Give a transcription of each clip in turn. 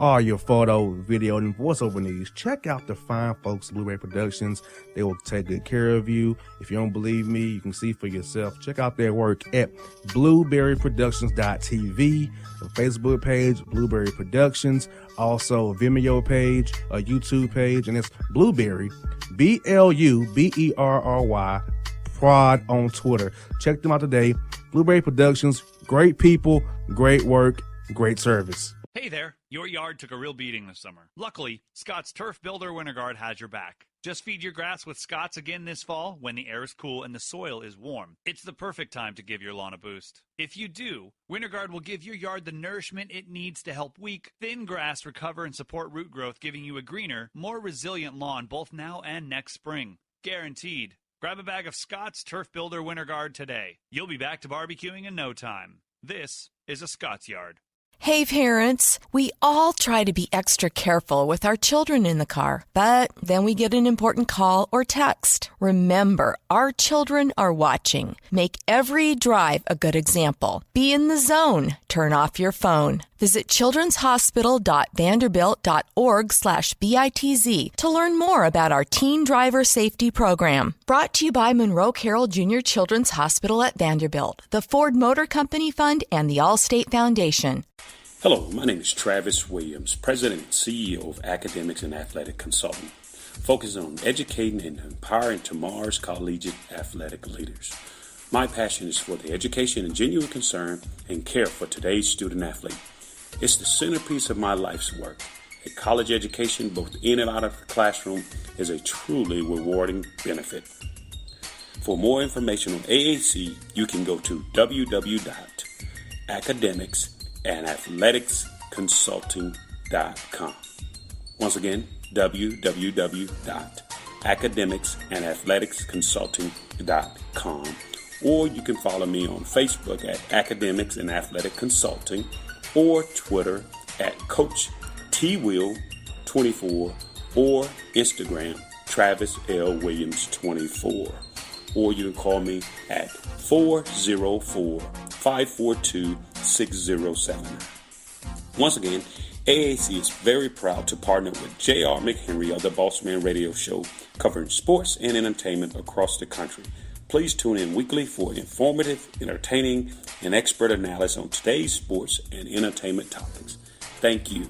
all your photo, video, and voiceover needs, check out the fine folks at Blueberry Productions. They will take good care of you. If you don't believe me, you can see for yourself. Check out their work at blueberryproductions.tv, the Facebook page, Blueberry Productions, also a Vimeo page, a YouTube page, and it's Blueberry, BLUBERRY, Prod on Twitter. Check them out today. Blueberry Productions, great people, great work, great service. Hey there, your yard took a real beating this summer. Luckily, Scott's Turf Builder Winter Guard has your back. Just feed your grass with Scott's again this fall when the air is cool and the soil is warm. It's the perfect time to give your lawn a boost. If you do, Winter Guard will give your yard the nourishment it needs to help weak, thin grass recover and support root growth, giving you a greener, more resilient lawn both now and next spring. Guaranteed. Grab a bag of Scott's Turf Builder Winter Guard today. You'll be back to barbecuing in no time. This is a Scott's Yard. Hey parents, we all try to be extra careful with our children in the car, but then we get an important call or text. Remember, our children are watching. Make every drive a good example. Be in the zone. Turn off your phone. Visit childrenshospital.vanderbilt.org/BITZ to learn more about our teen driver safety program. Brought to you by Monroe Carroll Jr. Children's Hospital at Vanderbilt, the Ford Motor Company Fund, and the Allstate Foundation. Hello, my name is Travis Williams, President and CEO of Academics and Athletic Consulting, focusing on educating and empowering tomorrow's collegiate athletic leaders. My passion is for the education and genuine concern and care for today's student athlete. It's the centerpiece of my life's work. A college education, both in and out of the classroom, is a truly rewarding benefit. For more information on AAC, you can go to www.academicsandathleticsconsulting.com. Once again, www.academicsandathleticsconsulting.com. Or you can follow me on Facebook at Academics and Athletic Consulting, or Twitter at Coach TWill24, or Instagram Travis L. Williams 24. Or you can call me at 404-542-6079. Once again, AAC is very proud to partner with J.R. McHenry of the Bossman Radio Show, covering sports and entertainment across the country. Please tune in weekly for informative, entertaining, and expert analysis on today's sports and entertainment topics. Thank you.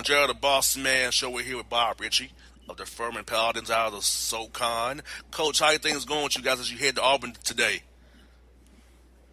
The Bossman Show. We're here with Bob Richey of the Furman Paladins out of the SoCon. Coach, how are things going with you guys as you head to Auburn today?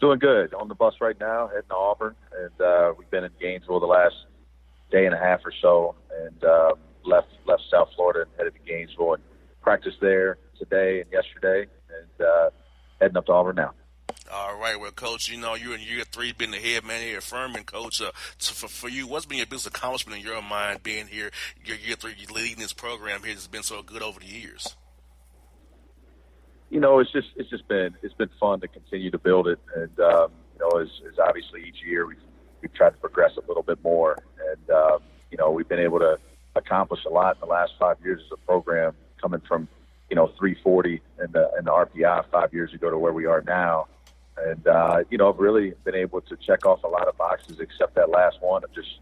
Doing good. On the bus right now, heading to Auburn, and we've been in Gainesville the last day and a half or so, and left South Florida and headed to Gainesville and practiced there today and yesterday, and heading up to Auburn now. All right, well, Coach, you know, you're in year 3, being the head man here at Furman, Coach. So for you, what's been your biggest accomplishment in your mind being here, your year 3, leading this program here that's been so good over the years? You know, it's been fun to continue to build it, and you know, as obviously each year we've tried to progress a little bit more, and you know, we've been able to accomplish a lot in the last 5 years as a program, coming from 340 in the RPI 5 years ago to where we are now. And, I've really been able to check off a lot of boxes except that last one of just,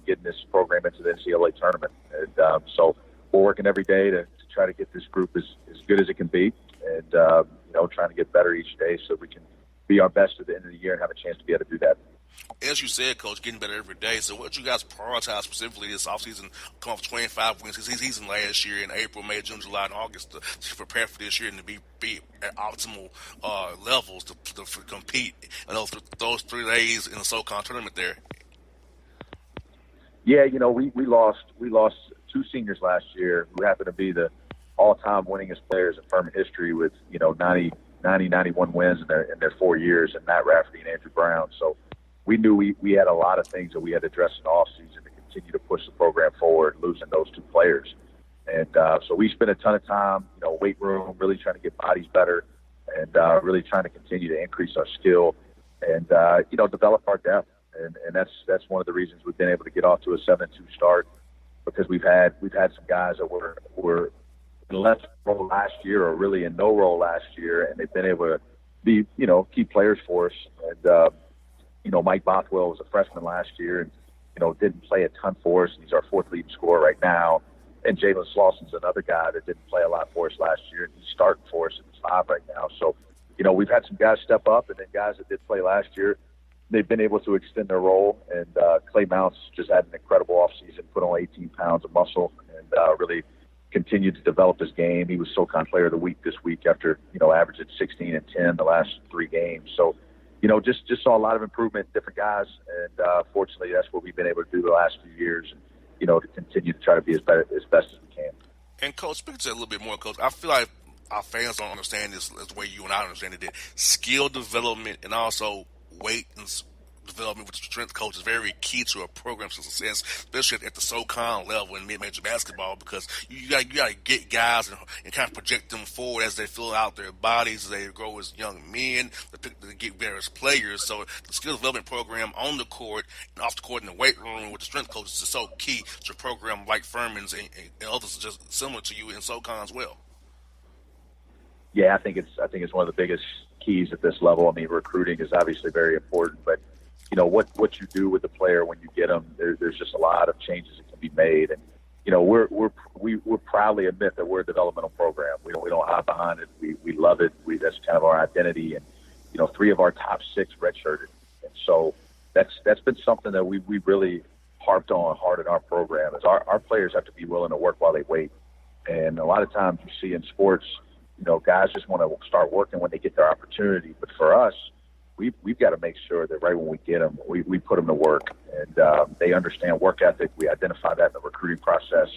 getting this program into the NCAA tournament. And so we're working every day to try to get this group as good as it can be, and, trying to get better each day so we can be our best at the end of the year and have a chance to be able to do that. As you said, Coach, getting better every day. So what you guys prioritize specifically this offseason, come off 25 wins season last year in April, May, June, July, and August to prepare for this year and to be at optimal levels to compete in those 3 days in the SoCon tournament there? Yeah, we lost 2 seniors last year who happened to be the all-time winningest players in Furman history with, 91 wins in their 4 years, and Matt Rafferty and Andrew Brown. So we knew we had a lot of things that we had to address in the offseason to continue to push the program forward, losing those two players. And so we spent a ton of time, weight room, really trying to get bodies better and really trying to continue to increase our skill and, develop our depth. And that's one of the reasons we've been able to get off to a 7-2 start, because we've had some guys that were in less role last year or really in no role last year, and they've been able to be, key players for us. And, Mike Bothwell was a freshman last year and, didn't play a ton for us. And he's our fourth leading scorer right now. And Jalen Slauson's another guy that didn't play a lot for us last year, and he's starting for us at the 5 right now. So, we've had some guys step up, and then guys that did play last year, they've been able to extend their role. And Clay Mounts just had an incredible offseason, put on 18 pounds of muscle, and really continued to develop his game. He was SoCon Player of the Week this week after, averaging 16 and 10 the last 3 games. So, just saw a lot of improvement in different guys. And fortunately, that's what we've been able to do the last few years, and, to continue to try to be as best as we can. And, Coach, speaking to that a little bit more, Coach, I feel like our fans don't understand this as the way you and I understand it. That skill development and also weight and development with the strength coach is very key to a program's success, especially at the SoCon level in mid-major basketball, because you got to get guys and kind of project them forward as they fill out their bodies, as they grow as young men, to get better as players. So the skill development program on the court and off the court in the weight room with the strength coaches is so key to a program like Furman's and others just similar to you in SoCon as well. Yeah, I think it's one of the biggest keys at this level. I mean, recruiting is obviously very important, but what you do with the player when you get them, there's just a lot of changes that can be made. And we proudly admit that we're a developmental program. We don't hide behind it. We love it. That's kind of our identity. And 3 of our top 6 redshirted, and so that's been something that we really harped on hard in our program. Is our players have to be willing to work while they wait. And a lot of times you see in sports, guys just want to start working when they get their opportunity. But for us, we've got to make sure that right when we get them, we put them to work. And they understand work ethic. We identify that in the recruiting process.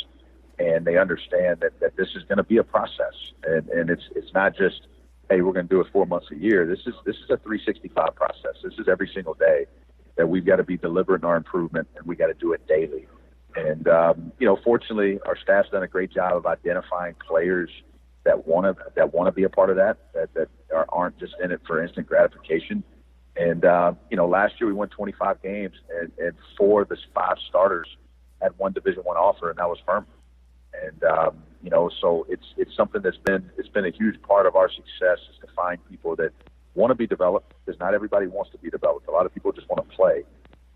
And they understand that this is going to be a process. And it's not just, hey, we're going to do it 4 months a year. This is a 365 process. This is every single day that we've got to be deliberate in our improvement, and we got to do it daily. And, fortunately, our staff's done a great job of identifying players that want to be a part of that aren't just in it for instant gratification. And, last year we won 25 games, and 4 of the 5 starters had one Division I offer, and that was Furman. And, so it's something it's been a huge part of our success, is to find people that want to be developed, because not everybody wants to be developed. A lot of people just want to play,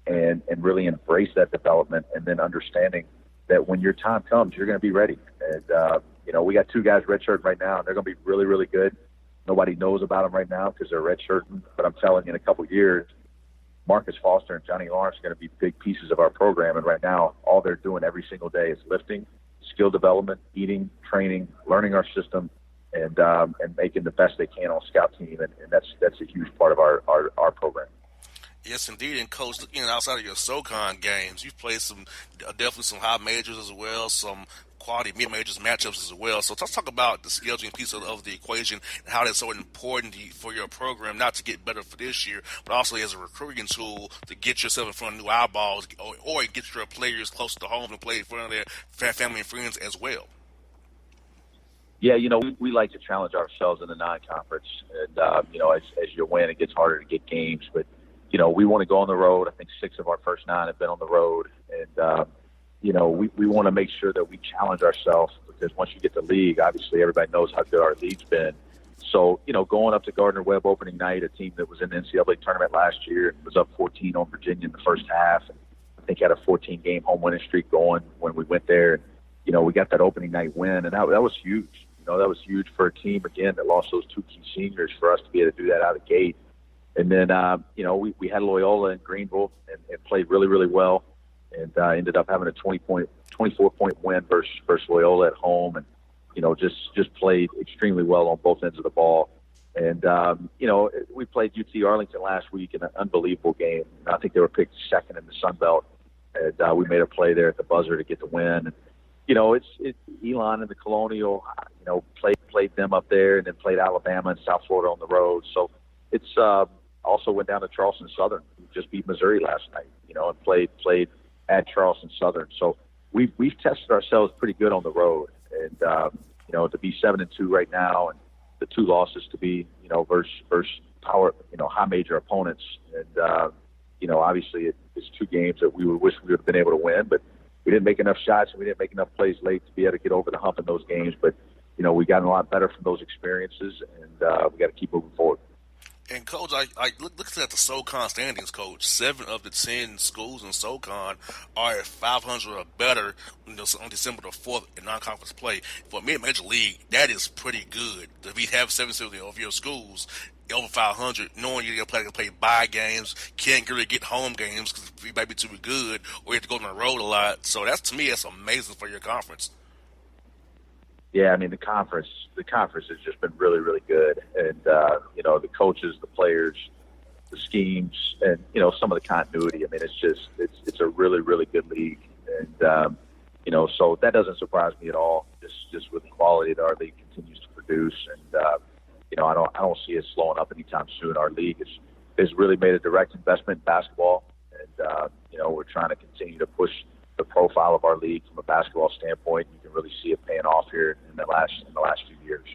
and really embrace that development, and then understanding that when your time comes, you're going to be ready. And, we got 2 guys redshirt right now, and they're going to be really, really good. Nobody knows about them right now because they're redshirting, but I'm telling you, in a couple of years, Marcus Foster and Johnny Lawrence are going to be big pieces of our program. And right now, all they're doing every single day is lifting, skill development, eating, training, learning our system, and making the best they can on scout team. And that's a huge part of our program. Yes, indeed. And, Coach, outside of your SoCon games, you've played definitely some high majors as well, some quality mid-majors matchups as well. So let's talk about the scheduling piece of the equation and how that's so important for your program, not to get better for this year, but also as a recruiting tool to get yourself in front of new eyeballs or get your players close to home and play in front of their family and friends as well. Yeah, we like to challenge ourselves in the non-conference. And, as you win, it gets harder to get games. But, we want to go on the road. I think 6 of our first 9 have been on the road. And, we want to make sure that we challenge ourselves, because once you get the league, obviously everybody knows how good our league's been. So, going up to Gardner-Webb opening night, a team that was in the NCAA tournament last year and was up 14 on Virginia in the first half, and I think had a 14-game home winning streak going when we went there. And, we got that opening night win, and that was huge. That was huge for a team, again, that lost those 2 key seniors, for us to be able to do that out of the gate. And then, we had Loyola in Greenville and played really, really well. And ended up having a 24-point win versus Loyola at home, and just played extremely well on both ends of the ball. And we played UT Arlington last week in an unbelievable game. I think they were picked 2nd in the Sun Belt, and we made a play there at the buzzer to get the win. And it's Elon and the Colonial. Played them up there, and then played Alabama and South Florida on the road. So it's also went down to Charleston Southern, who just beat Missouri last night, and played at Charleston Southern. So we've tested ourselves pretty good on the road, and to be 7-2 right now, and the 2 losses to be versus power high major opponents, and obviously it's 2 games that we would wish we would have been able to win, but we didn't make enough shots and we didn't make enough plays late to be able to get over the hump in those games. But we gotten a lot better from those experiences, and we got to keep moving forward. And, Coach, I look at the SoCon standings, Coach. 7 of the 10 schools in SoCon are at 500 or better on December the 4th in non-conference play. For mid-major league, that is pretty good. To have 7 of your schools over 500, knowing you're going to play bye games, can't really get home games because you might be too good, or you have to go on the road a lot. So to me, that's amazing for your conference. Yeah, I mean, the conference has just been really, really good. And, the coaches, the players, the schemes, and, some of the continuity. I mean, it's a really, really good league. And, so that doesn't surprise me at all, just with the quality that our league continues to produce. And, I don't see it slowing up anytime soon. Our league has really made a direct investment in basketball. And, we're trying to continue to push the profile of our league from a basketball standpoint. You can really see it paying off here in the last few years.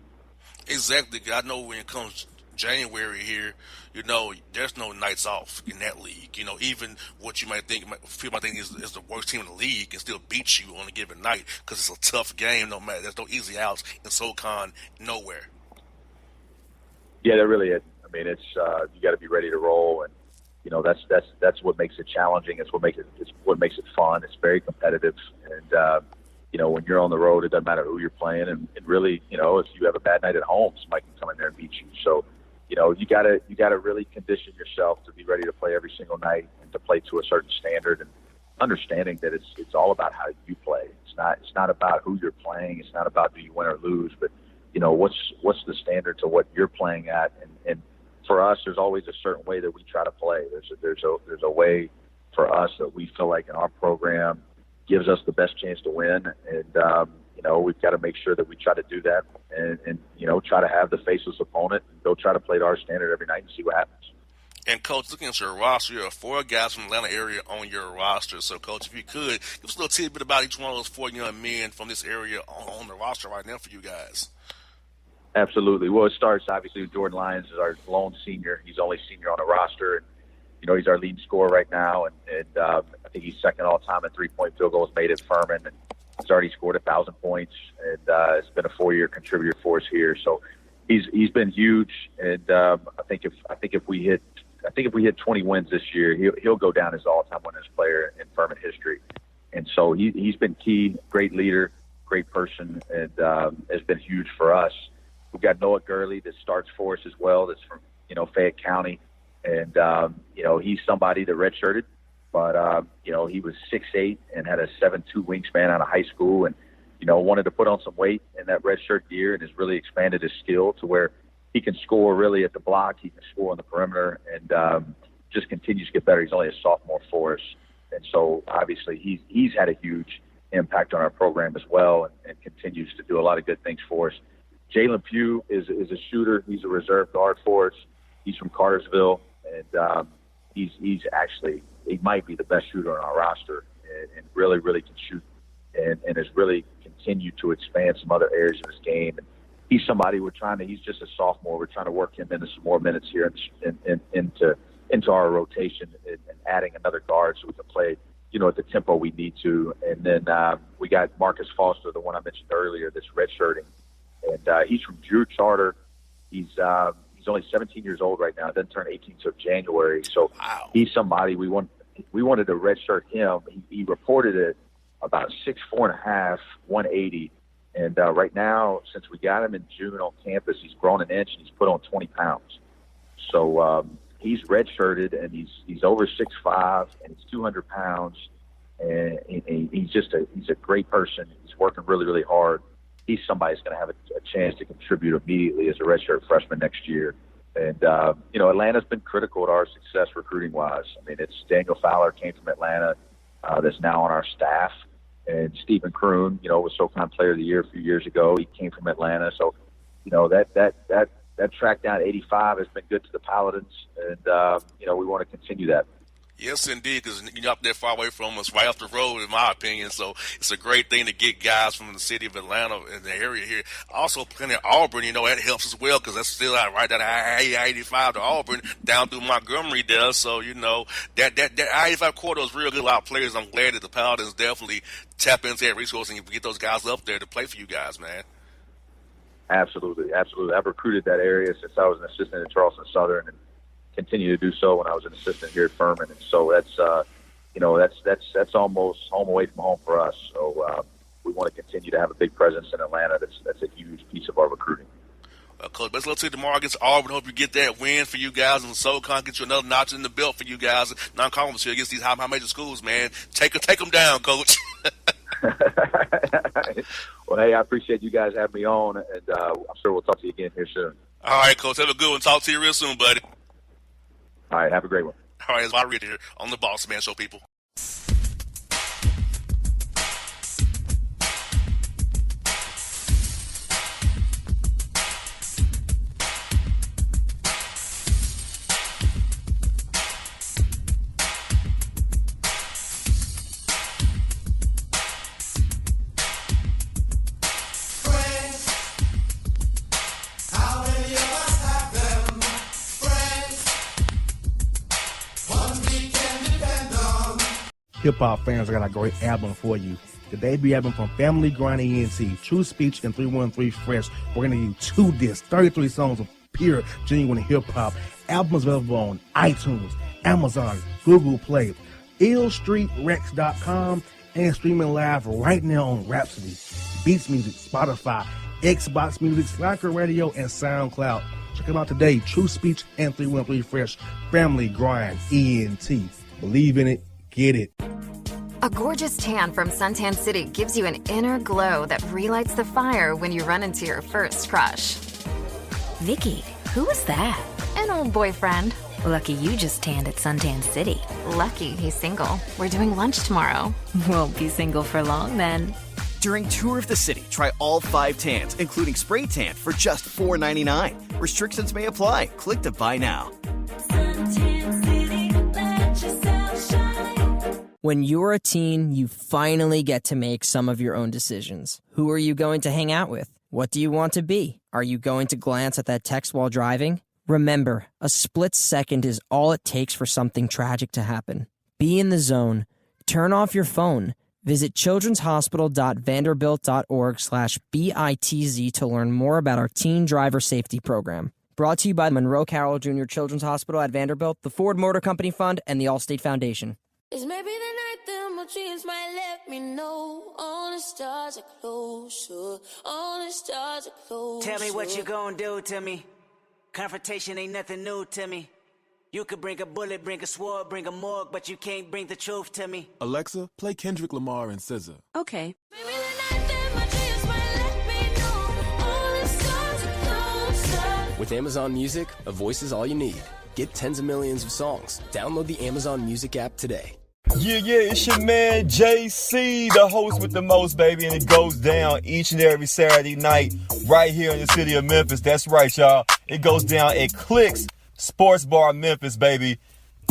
Exactly. I know when it comes January here, there's no nights off in that league. Even what you might think is the worst team in the league can still beat you on a given night because it's a tough game. No matter, there's no easy outs in SoCon nowhere. Yeah, there really is. I mean, it's you got to be ready to roll, and that's what makes it challenging. It's what makes it fun. It's very competitive, and when you're on the road, it doesn't matter who you're playing, and really, if you have a bad night at home, somebody can come in there and beat you. So, you gotta really condition yourself to be ready to play every single night and to play to a certain standard, and understanding that it's all about how you play. It's not about who you're playing. It's not about do you win or lose, but what's the standard to what you're playing at, and for us, there's always a certain way that we try to play. There's a way for us that we feel like in our program gives us the best chance to win, and we've got to make sure that we try to do that, and try to have the faceless opponent and go try to play to our standard every night and see what happens. And, Coach, looking at your roster, you have 4 guys from the Atlanta area on your roster. So, Coach, if you could, give us a little tidbit about each one of those 4 young men from this area on the roster right now for you guys. Absolutely. Well, it starts, obviously, with Jordan Lyons is our lone senior. He's only senior on the roster, and, he's our leading scorer right now, and I think he's second all-time in three-point field goals made at Furman, and he's already scored 1,000 points, and has been a 4-year contributor for us here. So he's been huge, and I think if we hit 20 wins this year, he'll go down as the all-time winningest player in Furman history. And so he's been key, great leader, great person, and has been huge for us. We've got Noah Gurley that starts for us as well. That's from Fayette County, and he's somebody that redshirted, but he was 6'8" and had a 7'2" wingspan out of high school, and wanted to put on some weight in that redshirt year, and has really expanded his skill to where he can score really at the block, he can score on the perimeter, and just continues to get better. He's only a sophomore for us, and so obviously he's had a huge impact on our program as well, and continues to do a lot of good things for us. Jalen Pugh is a shooter. He's a reserve guard for us. He's from Cartersville, and he might be the best shooter on our roster, and really, really can shoot, and has really continued to expand some other areas of his game. And he's somebody he's just a sophomore. We're trying to work him into some more minutes here into our rotation, and adding another guard so we can play, at the tempo we need to. And then we got Marcus Foster, the one I mentioned earlier, that's redshirting. And he's from Drew Charter. He's only 17 years old right now. Doesn't turn 18 until January. So wow. He's somebody we wanted to redshirt him. He reported it about 6'4.5", 180. And right now, since we got him in June on campus, he's grown an inch and he's put on 20 pounds. So he's redshirted, and he's over 6'5", and he's 200 pounds. And he's a great person. He's working really, really hard. He's somebody who's going to have a chance to contribute immediately as a redshirt freshman next year. And, Atlanta's been critical to our success recruiting-wise. I mean, it's Daniel Fowler came from Atlanta that's now on our staff. And Stephen Kroon, was SoCon Player of the Year a few years ago. He came from Atlanta. So, that that track down 85 has been good to the Paladins, and we want to continue that. Yes, indeed, because you're not that far away from us, right off the road, in my opinion. So it's a great thing to get guys from the city of Atlanta in the area here. Also, plenty of Auburn, that helps as well, because that's still out right down I-85 to Auburn, down through Montgomery there. So, that I-85 corridor is real good. A lot of players. I'm glad that the Paladins definitely tap into that resource and get those guys up there to play for you guys, man. Absolutely. I've recruited that area since I was an assistant at Charleston Southern, and continue to do so when I was an assistant here at Furman. And so that's almost home away from home for us. So we want to continue to have a big presence in Atlanta. That's a huge piece of our recruiting. Coach, best of luck to you tomorrow against Auburn. Hope you get that win for you guys, and SoCon get you another notch in the belt for you guys. Non-conference here against these high major schools, man. Take them down, Coach. Well, hey, I appreciate you guys having me on, and I'm sure we'll talk to you again here soon. All right, Coach. Have a good one. Talk to you real soon, buddy. All right, have a great one. All right, it's my Richey here on the Bossman Show, people. Hip-hop fans, I got a great album for you. The debut album from Family Grind ENT, True Speech and 313 Fresh. We're going to give you 2 discs, 33 songs of pure, genuine hip-hop. Album is available on iTunes, Amazon, Google Play, illstreetrex.com, and streaming live right now on Rhapsody, Beats Music, Spotify, Xbox Music, Slacker Radio, and SoundCloud. Check them out today. True Speech and 313 Fresh. Family Grind ENT. Believe in it. Get it. A gorgeous tan from Suntan City gives you an inner glow that relights the fire when you run into your first crush. Vicky, who was that? An old boyfriend. Lucky you just tanned at Suntan City. Lucky he's single. We're doing lunch tomorrow. Won't be single for long then. During Tour of the City, try all 5 tans, including spray tan, for just $4.99. Restrictions may apply. Click to buy now. Suntan City, let yourself shine. When you're a teen, you finally get to make some of your own decisions. Who are you going to hang out with? What do you want to be? Are you going to glance at that text while driving? Remember, a split second is all it takes for something tragic to happen. Be in the zone. Turn off your phone. Visit childrenshospital.vanderbilt.org/BITZ to learn more about our teen driver safety program. Brought to you by Monroe Carroll Jr. Children's Hospital at Vanderbilt, the Ford Motor Company Fund, and the Allstate Foundation. It's maybe the night that my dreams might let me know. All the stars are closer. All the stars are closer. Tell me what you gonna do to me. Confrontation ain't nothing new to me. You could bring a bullet, bring a sword, bring a morgue, but you can't bring the truth to me. Alexa, play Kendrick Lamar and SZA. Okay. Maybe the night that my dreams might let me know. All the stars are closer. With Amazon Music, a voice is all you need. Get tens of millions of songs. Download the Amazon Music app today. Yeah, it's your man JC, the host with the most, baby, and it goes down each and every Saturday night right here in the city of Memphis. That's right, y'all. It goes down at Clicks Sports Bar Memphis, baby.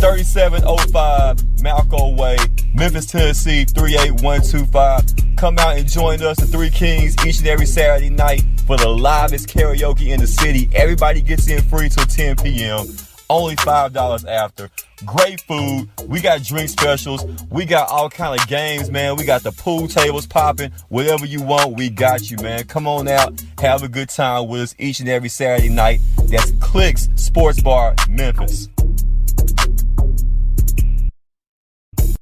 3705 Malco Way, Memphis, Tennessee, 38125. Come out and join us, the Three Kings, each and every Saturday night for the livest karaoke in the city. Everybody gets in free till 10 p.m. Only $5 after. Great food. We got drink specials. We got all kind of games, man. We got the pool tables popping. Whatever you want, we got you, man. Come on out. Have a good time with us each and every Saturday night. That's Clicks Sports Bar, Memphis.